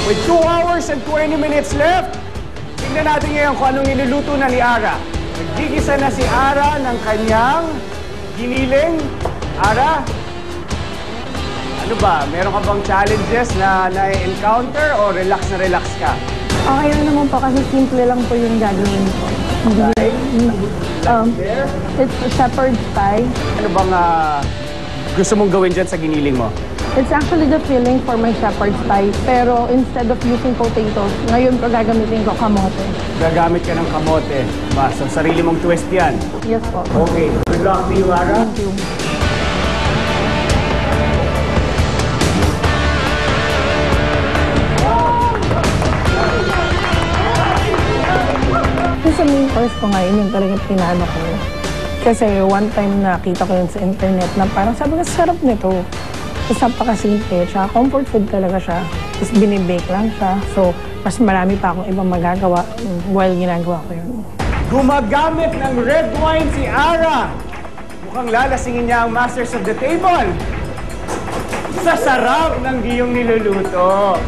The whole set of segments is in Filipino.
With 2 hours and 20 minutes left, tingnan natin ngayon kung anong niluluto na ni Ara. Nagigisa na si Ara ng kanyang giniling. Ara, ano ba? Meron ka bang challenges na na-encounter o relax na relax ka? Okay lang naman po kasi simple lang po yung gagawin ko. It's shepherd's pie. Ano bang gusto mong gawin dyan sa giniling mo? It's actually the filling for my shepherd's pie. Pero instead of using potatoes, ngayon ko gagamitin ko kamote. Gagamit ka ng kamote. Basta sarili mong twist yan. Yes po. Okay. Good luck to you, Ara. Thank you. Sa main course ko ngayon, yung talagang pinano ko. Kasi one time nakita ko yun sa internet na parang sabi ko, sarap nito. Tapos napakasimple, tsaka comfort food talaga siya. Tapos binibake lang siya. So, mas marami pa akong ibang magagawa while ginagawa ko yun. Gumagamit ng red wine si Ara. Mukhang lalasingin niya ang masters of the table. Sa sarap ng giyong niluluto.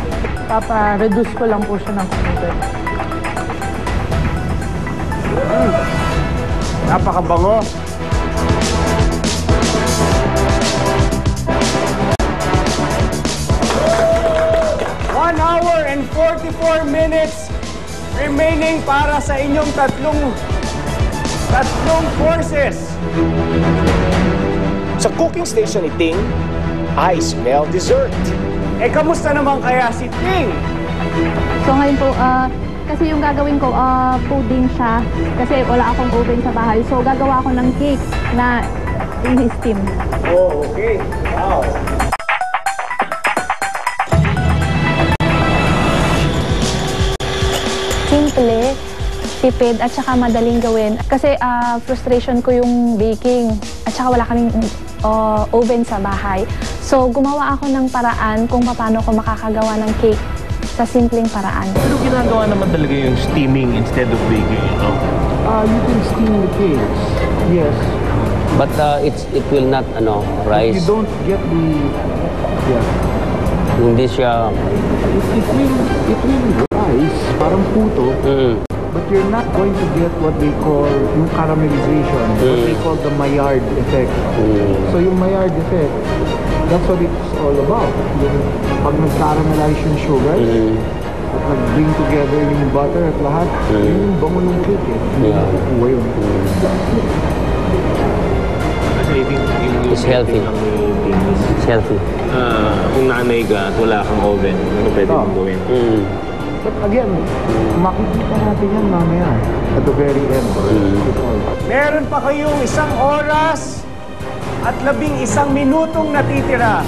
Papa-reduce ko lang po siya ng konti. Napakabango. One hour and 44 minutes remaining para sa inyong tatlong courses. Sa cooking station ni Ting, I smell dessert. Eh, kamusta naman kaya si Ting? So ngayon po, kasi yung gagawin ko, pudding siya. Kasi wala akong oven sa bahay. So gagawa ako ng cake na i-steam. Oh, okay. Wow. Simple, tipid, at saka madaling gawin. Kasi frustration ko yung baking. At saka wala kaming oven sa bahay. So gumawa ako ng paraan kung paano ko makakagawa ng cake sa simpleng paraan. Pero ginagawa naman talaga yung steaming instead of baking, you know? You can steam the cakes, yes. But it will not, rise. You don't get the, Hindi siya... It will rise, parang puto, but you're not going to get what they call yung caramelization, what they call the Maillard effect. So yung Maillard effect, that's what it's all about. Pag nag-caramelize yung sugar, at nag-bring together yung butter at lahat, yun yung bango ng cake eh. Kuha yun. Kasi I think It's healthy. It's healthy. Kung nanay ka at wala kang oven, ano pwede mong gawin? But again, makikita natin yan mamaya at the very end. Meron pa kayong 1 oras at 11 minutong natitira.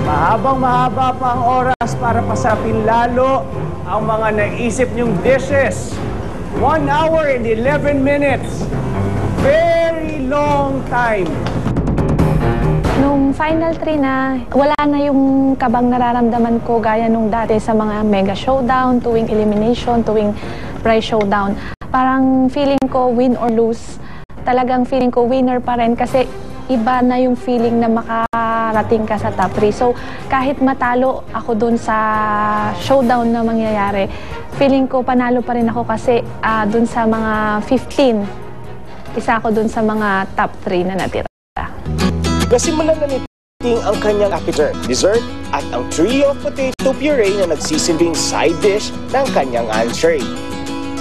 Mahabang-mahaba pa ang oras para pasapin lalo ang mga naisip nyong dishes. 1 hour and 11 minutes. Very long time. Nung final 3 na, wala na yung kabang nararamdaman ko gaya nung dati sa mga mega showdown, tuwing elimination, tuwing prize showdown. Parang feeling ko win or lose, talagang feeling ko winner pa rin kasi iba na yung feeling na makarating ka sa top 3. So kahit matalo ako dun sa showdown na mangyayari, feeling ko panalo pa rin ako kasi dun sa mga 15, isa ako dun sa mga top 3 na natira. Nasimulan na ni Ting ang kanyang appetizer, dessert at ang trio of potato puree na nagsisilbing side dish ng kanyang entree.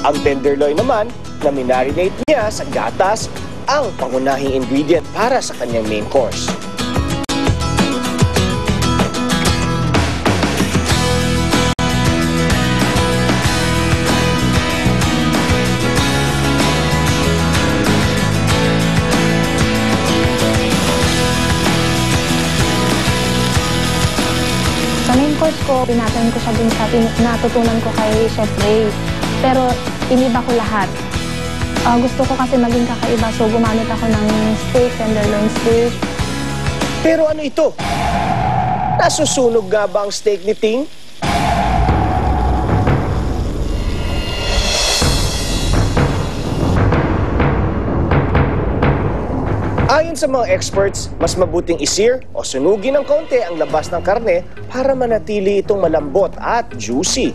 Ang tenderloin naman na minarinate niya sa gatas ang pangunahing ingredient para sa kanyang main course. Sa main course ko, pinatan ko siya dun sa natutunan ko kay Chef Ray. Pero iniba ko lahat. Gusto ko kasi maging kakaiba, so gumamit ako ng steak, tenderloin steak. Pero ano ito? Nasusunog nga ba ang steak ni Ting? Ayon sa mga experts, mas mabuting isir o sunugin ng kaunti ang labas ng karne para manatili itong malambot at juicy.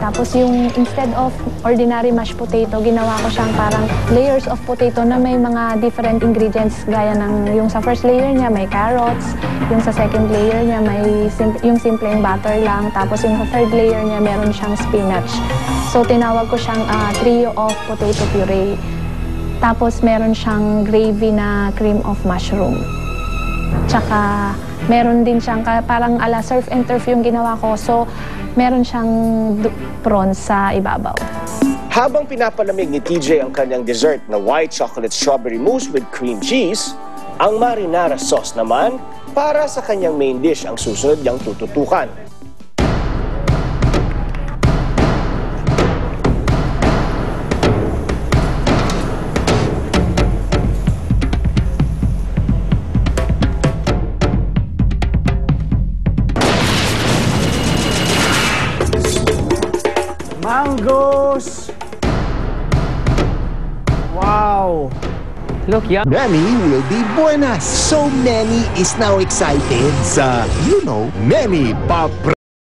Tapos yung instead of ordinary mashed potato, ginawa ko siyang parang layers of potato na may mga different ingredients gaya ng yung sa first layer niya may carrots, yung sa second layer niya may yung simpleng butter lang, tapos yung sa third layer niya meron siyang spinach. So tinawag ko siyang trio of potato puree. Tapos meron siyang gravy na cream of mushroom. Tsaka meron din siyang parang ala surf and turf yung ginawa ko. So meron siyang prawns sa ibabaw. Habang pinapalamig ni TJ ang kanyang dessert na white chocolate strawberry mousse with cream cheese, ang marinara sauce naman para sa kanyang main dish ang susunod niyang tututukan. Mangoes! Wow! Look, yeah. Manny will be buenas. So Manny is now excited sa, Manny Pop